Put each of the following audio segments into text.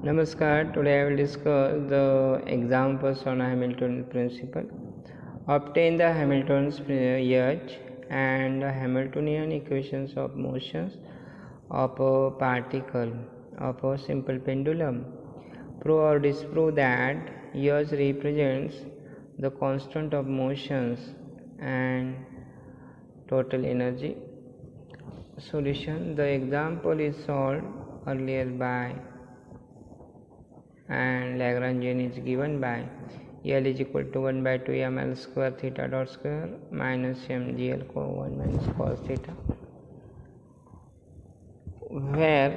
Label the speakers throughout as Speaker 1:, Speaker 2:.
Speaker 1: Namaskar. Today I will discuss the examples on Hamilton principle. Obtain the Hamilton's urge and the Hamiltonian equations of motions of a particle of a simple pendulum. Prove or disprove that urge represents the constant of motions and total energy. Solution: the example is solved earlier by and Lagrangian is given by L is equal to 1 by 2 ml square theta dot square minus mgl 1 minus cos theta, where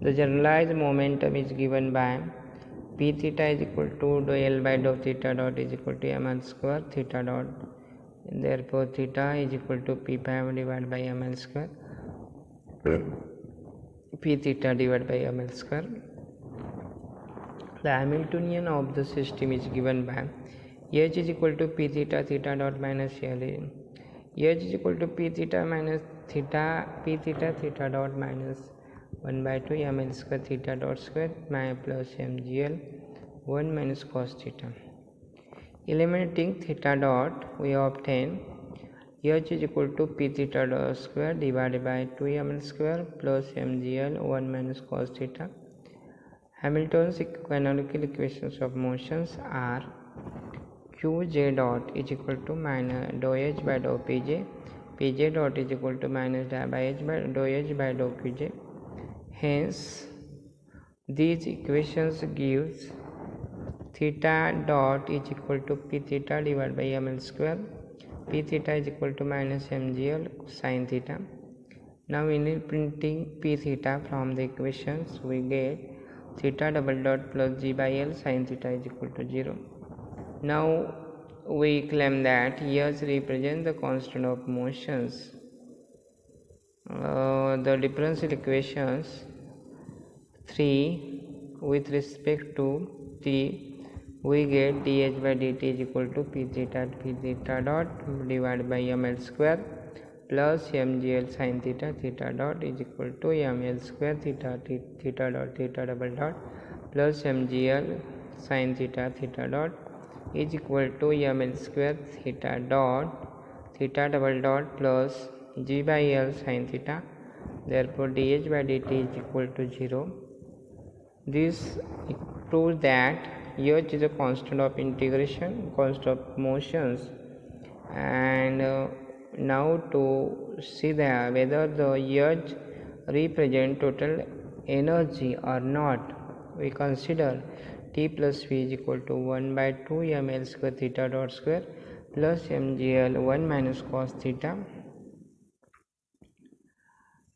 Speaker 1: the generalized momentum is given by p theta is equal to dou L by dou theta dot is equal to ml square theta dot. Therefore theta is equal to p pi divided by ml square p theta divided by ml square. The Hamiltonian of the system is given by H is equal to p theta theta dot minus L. H is equal to p theta minus theta p theta theta dot minus 1 by 2 ml square theta dot square plus mgl 1 minus cos theta. Eliminating theta dot, we obtain H is equal to p theta dot square divided by 2 ml square plus mgl 1 minus cos theta. Hamilton's canonical equations of motions are qj dot is equal to minus dou h by dou pj, pj dot is equal to minus by h by dou h by dou qj. Hence, these equations gives theta dot is equal to p theta divided by ml square, p theta is equal to minus mgl sin theta. Now, in printing p theta from the equations, we get theta double dot plus g by L sin theta is equal to 0. Now we claim that H represents the constant of motions. The differential equations 3 with respect to t, we get dh by dt is equal to p theta dot divided by ml square plus mgl sin theta theta dot is equal to ml square theta dot theta double dot plus mgl sin theta theta dot is equal to ml square theta dot theta double dot plus g by l sin theta. Therefore dh by dt is equal to 0. This proves that h is a constant of integration, constant of motions, and now to see that whether the H represent total energy or not, we consider T plus V is equal to 1 by 2 ml square theta dot square plus mgl 1 minus cos theta.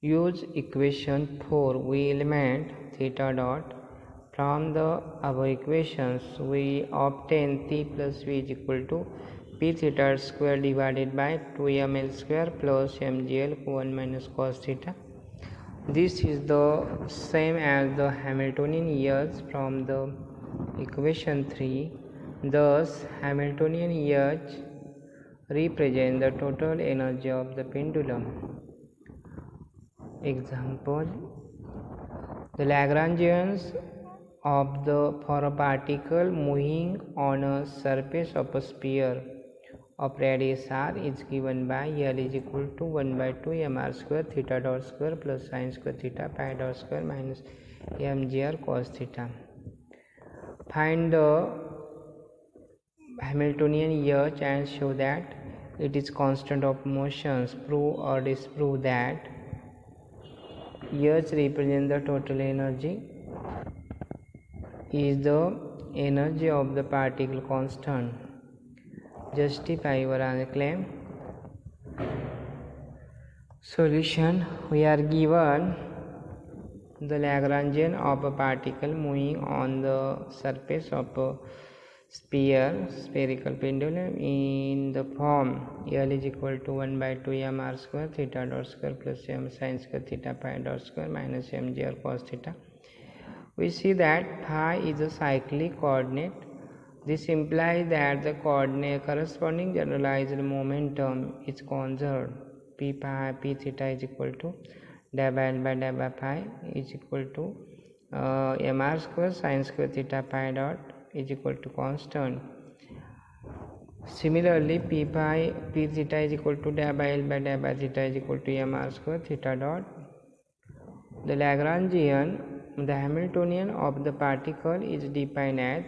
Speaker 1: Use equation 4, we eliminate theta dot. From the above equations, we obtain T plus V is equal to p theta square divided by 2 ml square plus mgl 1 minus cos theta. This is the same as the Hamiltonian H from the equation 3. Thus, Hamiltonian H represents the total energy of the pendulum. Example: the Lagrangians of for a particle moving on a surface of a sphere of radius r is given by L is equal to 1 by 2 mr square theta dot square plus sin square theta pi dot square minus mgr cos theta. Find the Hamiltonian H and show that it is constant of motions. Prove or disprove that H represents the total energy, is the energy of the particle constant. Justify your claim. Solution: we are given the Lagrangian of a particle moving on the surface of a spherical pendulum in the form L is equal to 1 by 2 mr square theta dot square plus m sin square theta pi dot square minus mgr cos theta. We see that phi is a cyclic coordinate. This implies that the coordinate corresponding generalized momentum is conserved. P theta is equal to del by L by del by phi is equal to mr square sine square theta pi dot is equal to constant. Similarly, p theta is equal to dA by L by dA by theta is equal to mr square theta dot. The Lagrangian, the Hamiltonian of the particle is defined as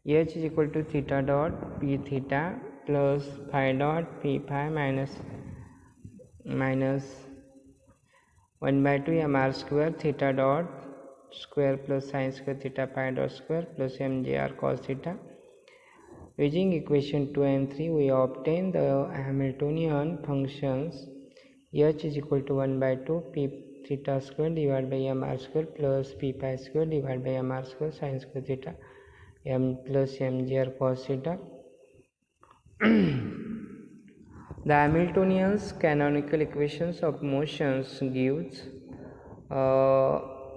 Speaker 1: h is equal to theta dot p theta plus phi dot p phi minus 1 by 2 mr square theta dot square plus sine square theta pi dot square plus mgr cos theta. Using equation 2 and 3, we obtain the Hamiltonian functions h is equal to 1 by 2 p theta square divided by mr square plus p pi square divided by mr square sine square theta m plus mgr cos theta. The Hamiltonian's canonical equations of motions gives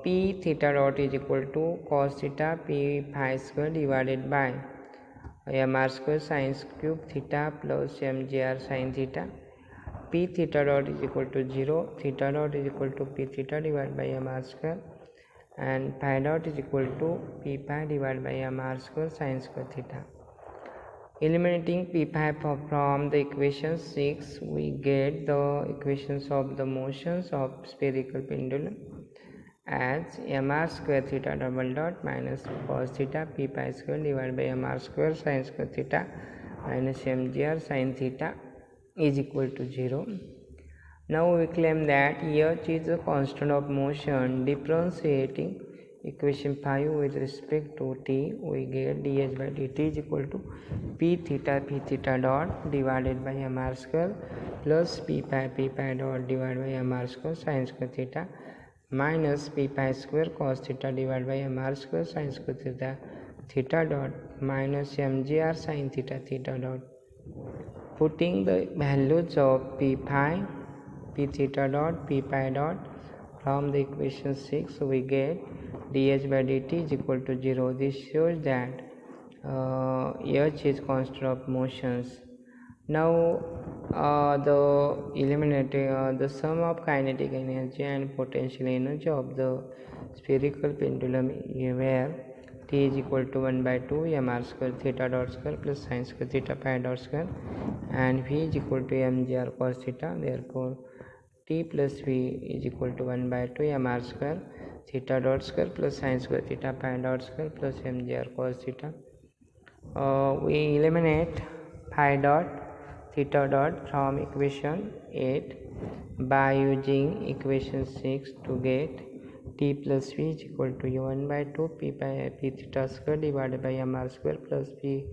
Speaker 1: p theta dot is equal to cos theta p phi square divided by mr square sine cube theta plus mgr sine theta. P theta dot is equal to 0, theta dot is equal to p theta divided by mr square, and phi dot is equal to p pi divided by mr square sine square theta. Eliminating p pi from the equation 6, we get the equations of the motions of spherical pendulum as mr square theta double dot minus cos theta p pi square divided by mr square sine square theta minus mgr sine theta is equal to 0. Now we claim that h is a constant of motion. Differentiating equation 5 with respect to t, we get dh by dt is equal to p theta dot divided by mr square plus p pi dot divided by mr square sine square theta minus p pi square cos theta divided by mr square sine square theta dot minus mgr sine theta dot. Putting the values of p theta dot, p pi dot from the equation 6, we get dh by dt is equal to 0. This shows that h is constant of motions. Now the sum of kinetic energy and potential energy of the spherical pendulum where t is equal to 1 by 2 mr square theta dot square plus sine square theta pi dot square and v is equal to mgr cos theta. Therefore t plus v is equal to 1 by 2 mr square theta dot square plus sine square theta pi dot square plus mgr cos theta. We eliminate phi dot theta dot from equation 8 by using equation 6 to get t plus v is equal to 1 by 2 p theta square divided by mr square plus p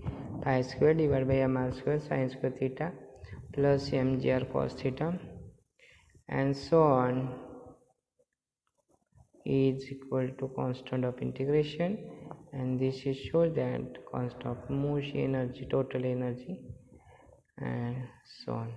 Speaker 1: pi square divided by mr square sine square theta plus mgr cos theta and so on is equal to constant of integration, and this is shows that constant of motion energy, total energy, and so on.